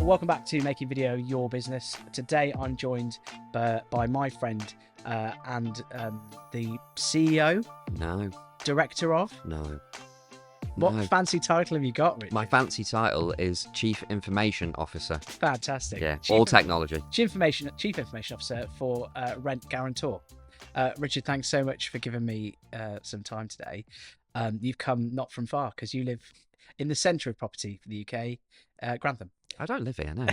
welcome back to Making Video Your Business. Today I'm joined by my friend and the CEO? No. Director of? No. What fancy title have you got, Richard? My fancy title is Chief Information Officer. Fantastic. Yeah, all technology. Chief Information Officer for Rent Guarantor. Richard, thanks so much for giving me some time today. You've come not from far because you live in the centre of property for the UK, Grantham. I don't live here, no.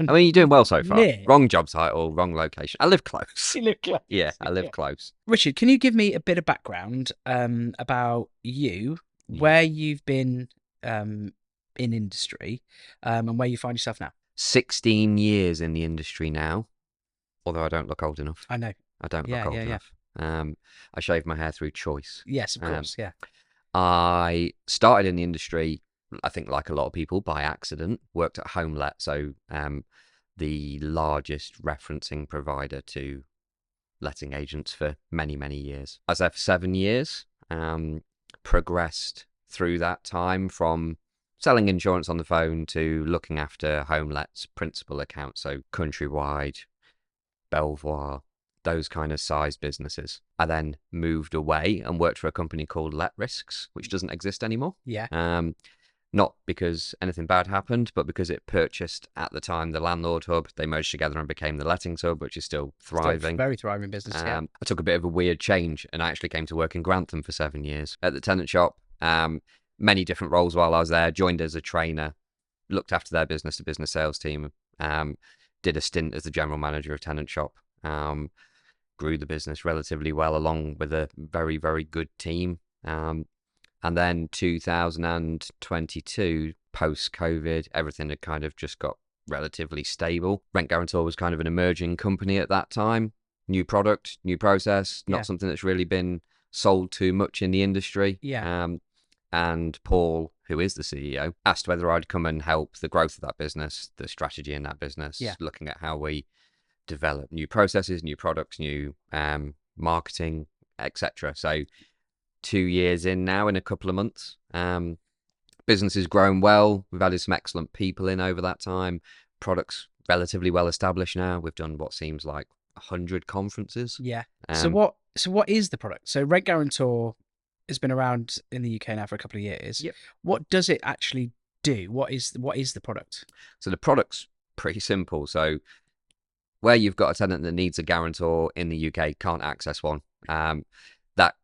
I mean, you're doing well so far. Near. Wrong job title, wrong location. I live close. You live close. Yeah, I live close. Richard, can you give me a bit of background about you, where you've been in industry, and where you find yourself now? 16 years in the industry now, although I don't look old enough. I know. I don't look old enough. I shave my hair through choice. Yes, of course, yeah. I started in the industry, I think like a lot of people, by accident. Worked at HomeLet, so the largest referencing provider to letting agents for many, many years. I was there for 7 years, progressed through that time from selling insurance on the phone to looking after HomeLet's principal accounts, so Countrywide, Belvoir, those kind of size businesses. I then moved away and worked for a company called Let Risks, which doesn't exist anymore. Yeah. Not because anything bad happened, but because it purchased at the time the Landlord Hub. They merged together and became the Lettings Hub, which is still thriving. Still very thriving business, yeah. I took a bit of a weird change and I actually came to work in Grantham for 7 years at the tenant shop. Many different roles while I was there. Joined as a trainer, looked after their business-to-business sales team, did a stint as the general manager of tenant shop. Grew the business relatively well along with a very, very good team. And then 2022, post-COVID, everything had kind of just got relatively stable. Rent Guarantor was kind of an emerging company at that time. New product, new process, not something that's really been sold too much in the industry. Yeah. And Paul, who is the CEO, asked whether I'd come and help the growth of that business, the strategy in that business, looking at how we develop new processes, new products, new marketing, etc. So 2 years in now, in a couple of months, business has grown well. We've added some excellent people in over that time. Products relatively well established now. We've done what seems like 100 conferences. Yeah. So what is the product? So Rent Guarantor has been around in the UK now for a couple of years. Yep. What does it actually do? What is the product? So the product's pretty simple. So where you've got a tenant that needs a guarantor in the UK, can't access one, that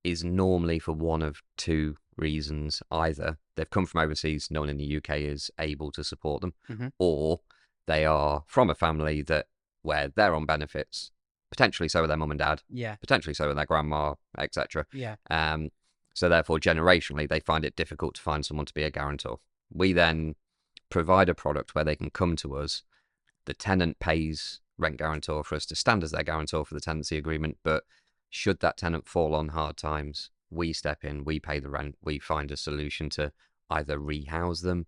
is normally for one of two reasons. Either they've come from overseas, no one in the UK is able to support them, or they are from a family where they're on benefits, potentially so with their mum and dad, potentially so with their grandma, etc. So therefore, generationally, they find it difficult to find someone to be a guarantor. We then provide a product where they can come to us. The tenant pays Rent Guarantor for us to stand as their guarantor for the tenancy agreement, but should that tenant fall on hard times, we step in, we pay the rent, we find a solution to either rehouse them,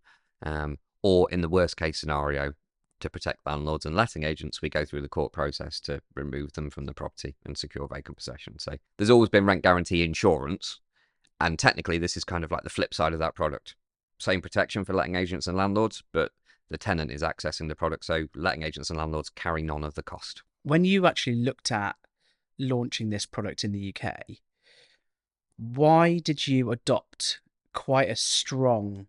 or in the worst case scenario, to protect landlords and letting agents, we go through the court process to remove them from the property and secure vacant possession. So there's always been rent guarantee insurance, and technically this is kind of like the flip side of that product. Same protection for letting agents and landlords, but the tenant is accessing the product, so letting agents and landlords carry none of the cost. When you actually looked at launching this product in the UK, why did you adopt quite a strong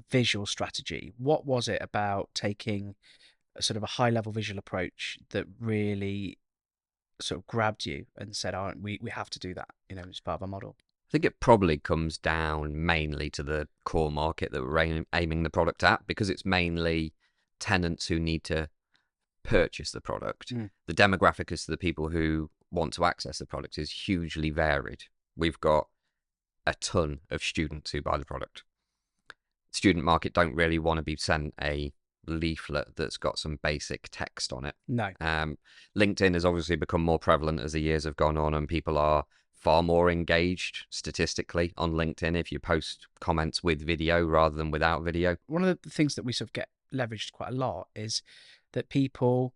visual strategy? What was it about taking a sort of a high-level visual approach that really sort of grabbed you and said, "Oh, we have to do that, as part of our model"? I think it probably comes down mainly to the core market that we're aiming the product at, because it's mainly tenants who need to purchase the product. The demographic as to the people who want to access the product is hugely varied. We've got a ton of students who buy the product. Student market don't really want to be sent a leaflet that's got some basic text on it. No. LinkedIn has obviously become more prevalent as the years have gone on, and people are far more engaged statistically on LinkedIn if you post comments with video rather than without video. One of the things that we sort of get leveraged quite a lot is that people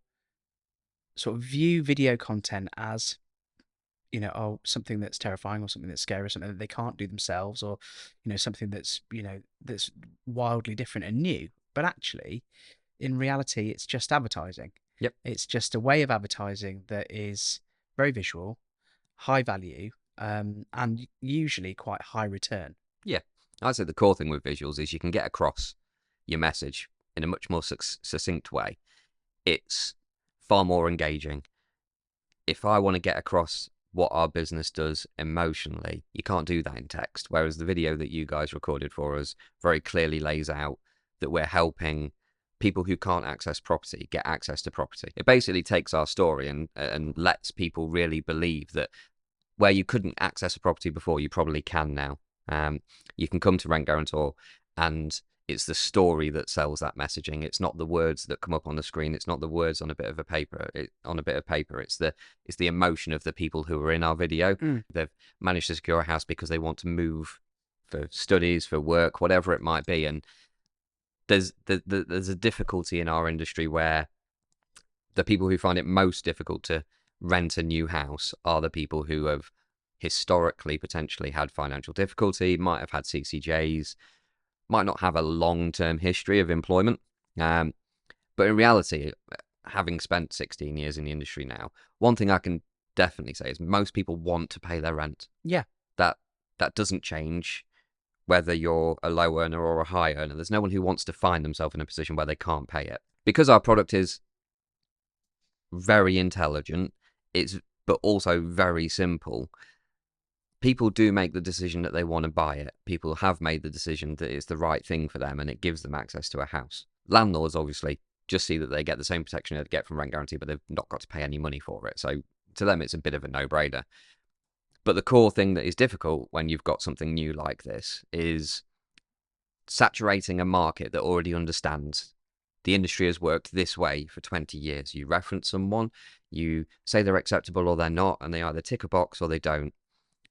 sort of view video content as, something that's terrifying or something that's scary or something that they can't do themselves, or, something that's, that's wildly different and new. But actually, in reality, it's just advertising. Yep. It's just a way of advertising that is very visual, high value, and usually quite high return. Yeah. I'd say the core thing with visuals is you can get across your message in a much more succinct way. It's far more engaging. If I want to get across what our business does emotionally, you can't do that in text. Whereas the video that you guys recorded for us very clearly lays out that we're helping people who can't access property get access to property. It basically takes our story and lets people really believe that where you couldn't access a property before, you probably can now. You can come to Rent Guarantor, and it's the story that sells that messaging. It's not the words that come up on the screen. It's not the words on a bit of paper. It's the emotion of the people who are in our video. They've managed to secure a house because they want to move for studies, for work, whatever it might be. And there's a difficulty in our industry where the people who find it most difficult to rent a new house are the people who have historically potentially had financial difficulty, might have had CCJs, might not have a long-term history of employment. But in reality, having spent 16 years in the industry now, one thing I can definitely say is most people want to pay their rent. Yeah. That doesn't change whether you're a low earner or a high earner. There's no one who wants to find themselves in a position where they can't pay it. Because our product is very intelligent, but also very simple, people do make the decision that they want to buy it. People have made the decision that it's the right thing for them and it gives them access to a house. Landlords obviously just see that they get the same protection they'd get from rent guarantee, but they've not got to pay any money for it. So to them, it's a bit of a no-brainer. But the core thing that is difficult when you've got something new like this is saturating a market that already understands the industry has worked this way for 20 years. You reference someone, you say they're acceptable or they're not, and they either tick a box or they don't.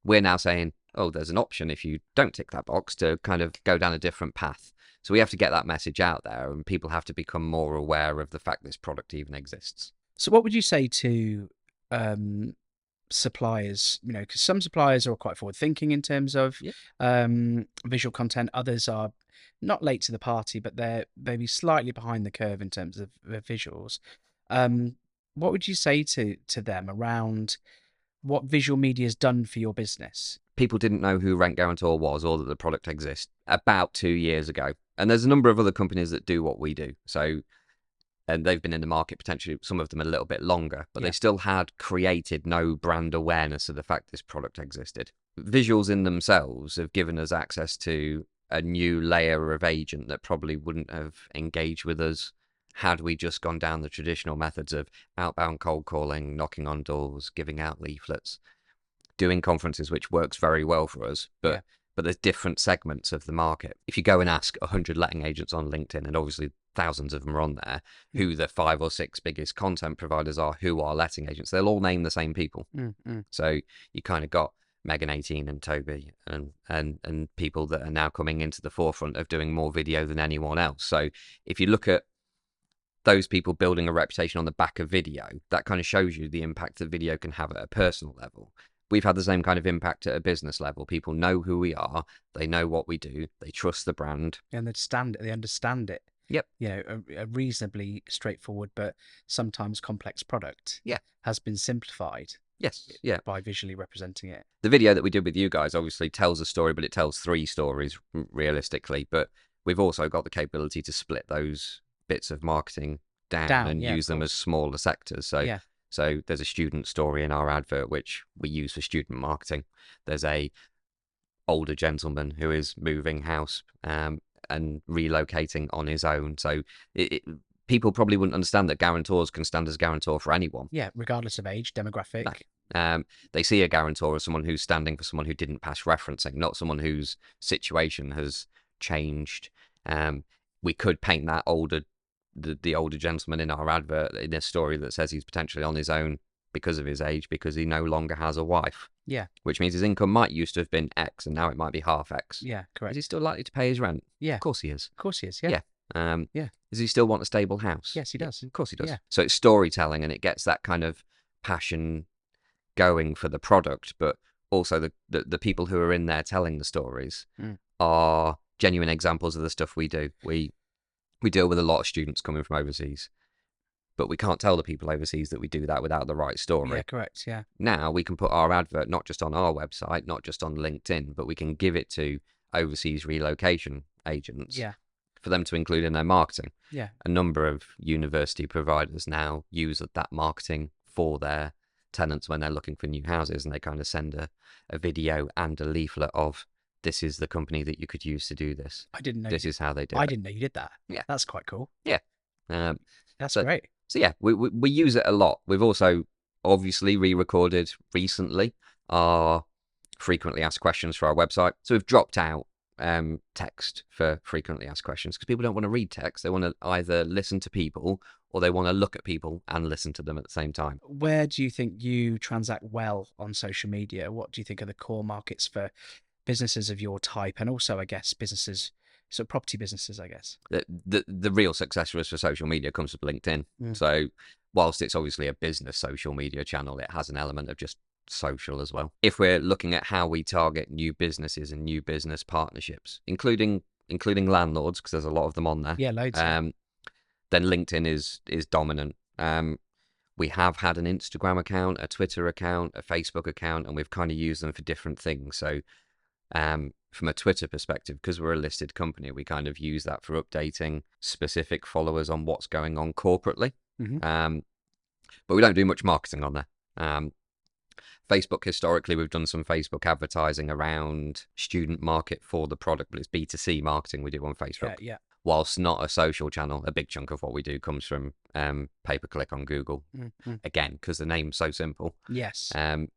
We're now saying, oh, there's an option if you don't tick that box to kind of go down a different path. So we have to get that message out there, and people have to become more aware of the fact this product even exists. So what would you say to suppliers? You know, because some suppliers are quite forward thinking in terms of visual content. Others are not late to the party, but they're maybe slightly behind the curve in terms of visuals. What would you say to them around what visual media has done for your business? People didn't know who Rent Guarantor was or that the product exists about 2 years ago. And there's a number of other companies that do what we do. So, and they've been in the market potentially, some of them a little bit longer, but they still had created no brand awareness of the fact this product existed. Visuals in themselves have given us access to a new layer of agent that probably wouldn't have engaged with us had we just gone down the traditional methods of outbound cold calling, knocking on doors, giving out leaflets, doing conferences, which works very well for us. But there's different segments of the market. If you go and ask 100 letting agents on LinkedIn, and obviously thousands of them are on there, who the 5 or 6 biggest content providers are, who are letting agents, they'll all name the same people. So you kind of got Megan 18 and Toby and people that are now coming into the forefront of doing more video than anyone else. So if you look at those people building a reputation on the back of video, that kind of shows you the impact that video can have at a personal level. We've had the same kind of impact at a business level. People know who we are, they know what we do, they trust the brand. And they understand it. Yep. You know, a reasonably straightforward but sometimes complex product has been simplified. Yes, yeah. By visually representing it. The video that we did with you guys obviously tells a story, but it tells 3 stories realistically. But we've also got the capability to split those bits of marketing down and use them as smaller sectors. So there's a student story in our advert, which we use for student marketing. There's a older gentleman who is moving house and relocating on his own. So people probably wouldn't understand that guarantors can stand as guarantor for anyone. Yeah, regardless of age, demographic. They see a guarantor as someone who's standing for someone who didn't pass referencing, not someone whose situation has changed. We could paint that the older gentleman in our advert in a story that says he's potentially on his own because of his age, because he no longer has a wife. Yeah. Which means his income might used to have been X and now it might be half X. Yeah, correct. Is he still likely to pay his rent? Yeah. Of course he is. Of course he is, yeah. Yeah. Does he still want a stable house? Yes, he does. Of course he does. Yeah. So it's storytelling, and it gets that kind of passion going for the product, but also the people who are in there telling the stories are genuine examples of the stuff we do. we deal with a lot of students coming from overseas, but we can't tell the people overseas that we do that without the right story. Yeah, correct. Yeah. Now we can put our advert not just on our website, not just on LinkedIn, but we can give it to overseas relocation agents Yeah. for them to include in their marketing. Yeah. A number of university providers now use that marketing for their tenants when they're looking for new houses, and they kind of send a video and a leaflet of, this is the company that you could use to do this. I didn't know. This is how they do I it. didn't know you did that. Yeah. That's quite cool. Yeah. That's so, great. So yeah, we use it a lot. We've also obviously re-recorded recently our frequently asked questions for our website. So we've dropped out text for frequently asked questions because people don't want to read text. They want to either listen to people or they want to look at people and listen to them at the same time. Where do you think you transact well on social media? What do you think are the core markets for businesses of your type, and also, I guess, businesses, so property businesses, I guess? The real success for us for social media comes from LinkedIn. So whilst it's obviously a business social media channel, it has an element of just social as well. If we're looking at how we target new businesses and new business partnerships, including landlords, because there's a lot of them on there. Yeah, loads. Then LinkedIn is dominant. We have had an Instagram account, a Twitter account, a Facebook account, and we've kind of used them for different things. So from a Twitter perspective, because we're a listed company, we kind of use that for updating specific followers on what's going on corporately. But we don't do much marketing on there. Facebook, historically, we've done some Facebook advertising around student market for the product, but it's B2C marketing we do on Facebook. Yeah. Whilst not a social channel, a big chunk of what we do comes from pay-per-click on Google. Again, because the name's so simple. Yes.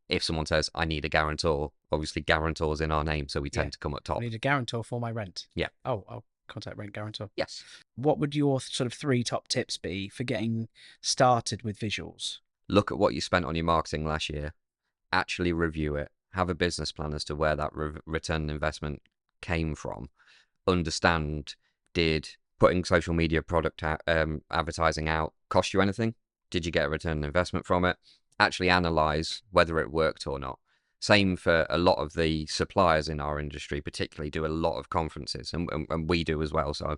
If someone says, I need a guarantor, obviously guarantor's in our name, so we tend to come at top. I need a guarantor for my rent. Yeah. Oh, I'll contact Rent Guarantor. Yes. What would your sort of 3 top tips be for getting started with visuals? Look at what you spent on your marketing last year. Actually review it. Have a business plan as to where that return on investment came from. Understand, did putting social media product advertising out cost you anything? Did you get a return on investment from it? Actually analyze whether it worked or not. Same for a lot of the suppliers in our industry, particularly do a lot of conferences, and we do as well. So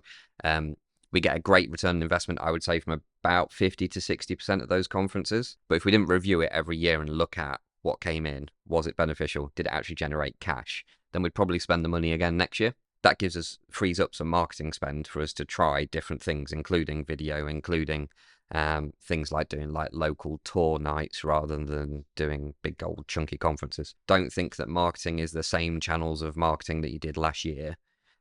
we get a great return on investment, I would say, from about 50 to 60% of those conferences. But if we didn't review it every year and look at what came in, was it beneficial? Did it actually generate cash? Then we'd probably spend the money again next year. That frees up some marketing spend for us to try different things, including video, including things like doing like local tour nights rather than doing big old chunky conferences. Don't think that marketing is the same channels of marketing that you did last year.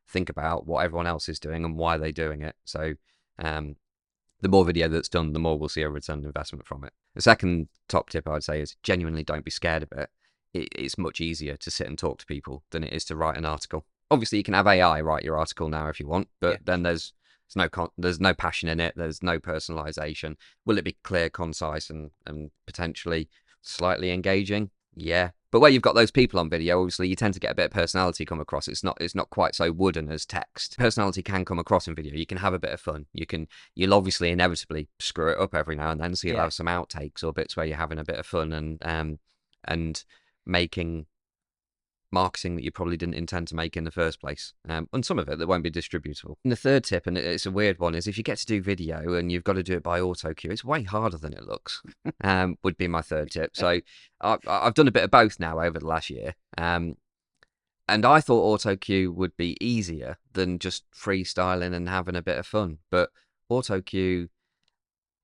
Think about what everyone else is doing and why they're doing it. So the more video that's done, the more we'll see a return on investment from it. The second top tip I'd say is genuinely don't be scared of it. It's much easier to sit and talk to people than it is to write an article. Obviously, you can have AI write your article now if you want, but then there's no passion in it. There's no personalization. Will it be clear, concise, and potentially slightly engaging? Yeah. But where you've got those people on video, obviously you tend to get a bit of personality come across. It's not quite so wooden as text. Personality can come across in video. You can have a bit of fun. You'll obviously inevitably screw it up every now and then, so you'll have some outtakes or bits where you're having a bit of fun and making marketing that you probably didn't intend to make in the first place, and some of it that won't be distributable. And the third tip, and it's a weird one, is if you get to do video and you've got to do it by auto cue, it's way harder than it looks. Would be my third tip. So I've done a bit of both now over the last year, and I thought auto cue would be easier than just freestyling and having a bit of fun, but auto cue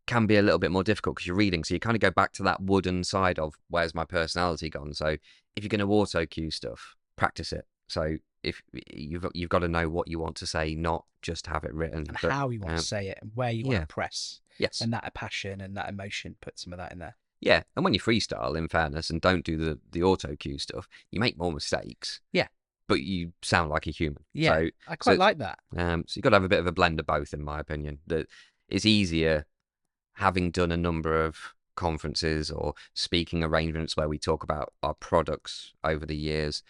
can be a little bit more difficult because you're reading, so you kind of go back to that wooden side of where's my personality gone. So if you're going to auto cue stuff, practice it. So if you've got to know what you want to say, not just have it written, and how you want to say it and where you want to press. Yes. And that passion and that emotion, put some of that in there. Yeah. And when you freestyle, in fairness, and don't do the auto cue stuff, you make more mistakes. Yeah. But you sound like a human. Yeah. So, I quite like that. So you've got to have a bit of a blend of both, in my opinion. That it's easier having done a number of conferences or speaking arrangements where we talk about our products over the years.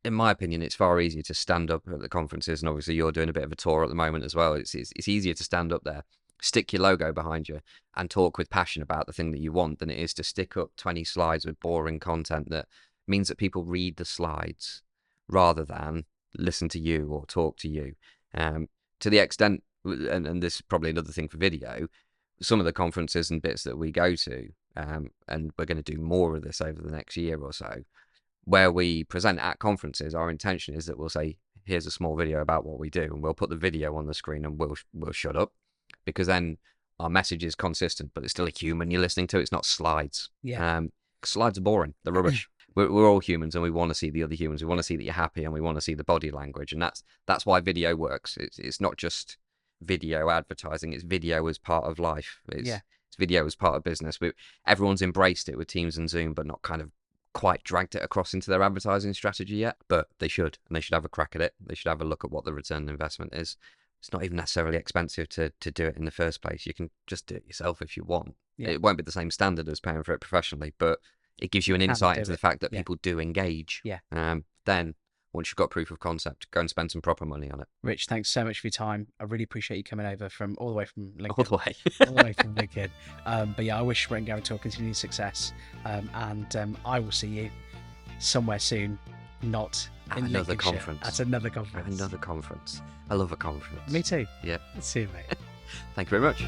In my opinion, it's far easier to stand up at the conferences, and obviously you're doing a bit of a tour at the moment as well. It's easier to stand up there, stick your logo behind you, and talk with passion about the thing that you want than it is to stick up 20 slides with boring content that means that people read the slides rather than listen to you or talk to you. To the extent and this is probably another thing for video, some of the conferences and bits that we go to, and we're going to do more of this over the next year or so, where we present at conferences, our intention is that we'll say, here's a small video about what we do, and we'll put the video on the screen and we'll shut up, because then our message is consistent, but it's still a human you're listening to. It's not slides. Yeah. Slides are boring. They're rubbish. We're all humans, and we want to see the other humans. We want to see that you're happy, and we want to see the body language, and that's why video works. It's not just video advertising. It's video as part of life. It's video as part of business. Everyone's embraced it with Teams and Zoom, but not kind of quite dragged it across into their advertising strategy yet. But they should, and they should have a crack at it. They should have a look at what the return on investment is. It's not even necessarily expensive to do it in the first place. You can just do it yourself if you want. Yeah. It won't be the same standard as paying for it professionally, but it gives you an insight into the fact that people do engage. Yeah. Then, once you've got proof of concept, go and spend some proper money on it. Rich, thanks so much for your time. I really appreciate you coming over from all the way from Lincoln. All the way. All the way from Lincoln. But yeah, I wish Rent Guarantor continued success. And I will see you somewhere soon, not in another Lincolnshire. conference. At another conference. Another conference. I love a conference. Me too. Yeah. See you, mate. Thank you very much.